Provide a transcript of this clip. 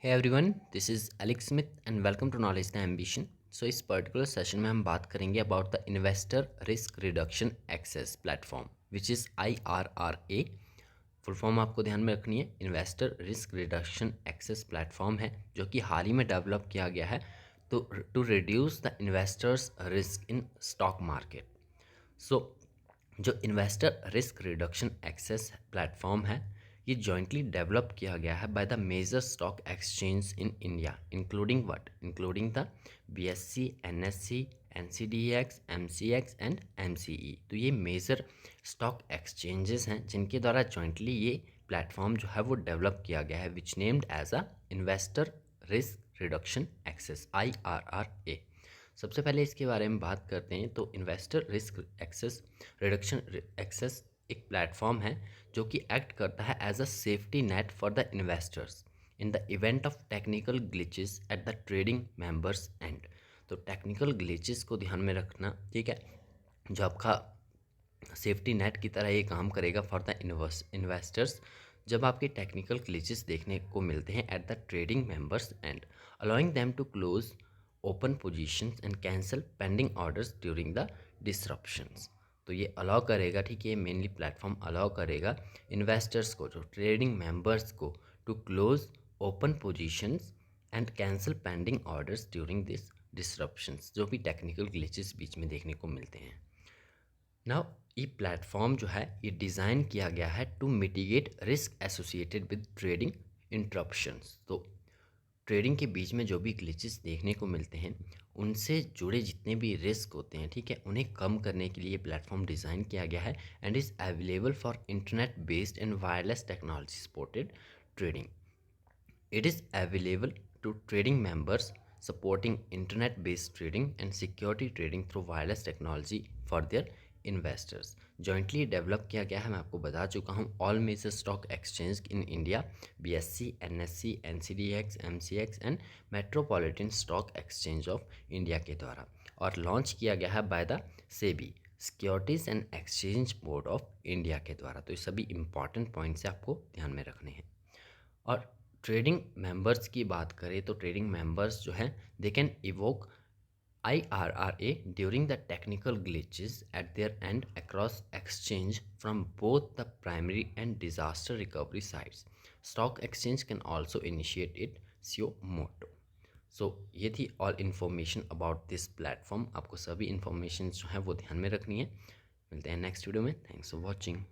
Hey everyone, this is Alex Smith and welcome to knowledge the ambition. So इस particular session में हम बात करेंगे about the investor risk reduction access platform which is IRRA। Full form आपको ध्यान में रखनी है। Investor risk reduction access platform है जो कि हाल ही में डेवलप किया गया है तो to reduce the investors risk in stock market. So जो investor risk reduction access platform है ये जॉइंटली डेवलप किया गया है by the major stock exchange in India including the BSE, NSE, NCDEX, MCX and MCE। तो ये major stock exchanges हैं जिनके द्वारा जॉइंटली ये प्लेटफॉर्म जो है वो डेवलप किया गया है which named as a investor risk reduction access IRRA। सबसे पहले इसके बारे में बात करते हैं तो investor risk access reduction access एक प्लेटफॉर्म है जो कि एक्ट करता है as a safety net for the investors in the event of technical glitches at the trading members end. तो टेक्निकल ग्लिचेस को ध्यान में रखना, ठीक है, जो आपका सेफ्टी नेट की तरह ये काम करेगा फॉर द इन्वेस्टर्स जब आपके टेक्निकल ग्लिचेस देखने को मिलते हैं at the trading members end allowing them to close open positions and cancel pending orders during the disruptions. तो ये अलाउ करेगा, ठीक है, ये मेनली प्लेटफॉर्म अलाउ करेगा इन्वेस्टर्स को, जो ट्रेडिंग मेंबर्स को, to close open positions and cancel pending orders during this disruptions, जो भी टेक्निकल ग्लिचेस बीच में देखने को मिलते हैं। नाउ ये प्लेटफॉर्म जो है ये डिज़ाइन किया गया है to mitigate risk associated with trading interruptions. तो ट्रेडिंग के बीच में जो भी ग्लिचेस देखने को मिलते हैं उनसे जुड़े जितने भी रिस्क होते हैं, ठीक है, उन्हें कम करने के लिए प्लेटफॉर्म डिज़ाइन किया गया है and is available for internet based and wireless technology supported trading. It is available to trading members supporting internet-based trading and security trading through wireless technology for their investors. Jointly develop किया गया है, मैं आपको बता चुका हूँ, all major stock exchange in India, BSE, NSE, NCDEX, MCX and Metropolitan Stock Exchange of India के द्वारा, और लॉन्च किया गया है by the SEBI Securities and Exchange Board of India के द्वारा। तो ये सभी इंपॉर्टेंट पॉइंट्स आपको ध्यान में रखने हैं। और ट्रेडिंग मेंबर्स की बात करें तो ट्रेडिंग मेंबर्स जो हैं they can evoke IRRA during the technical glitches at their end across exchange from both the primary and disaster recovery sites. Stock exchange can also initiate it suo motu. So ये थी all information about this platform. आपको सभी information जो है वो ध्यान में रखनी है। मिलते हैं नेक्स्ट वीडियो में। Thanks for watching.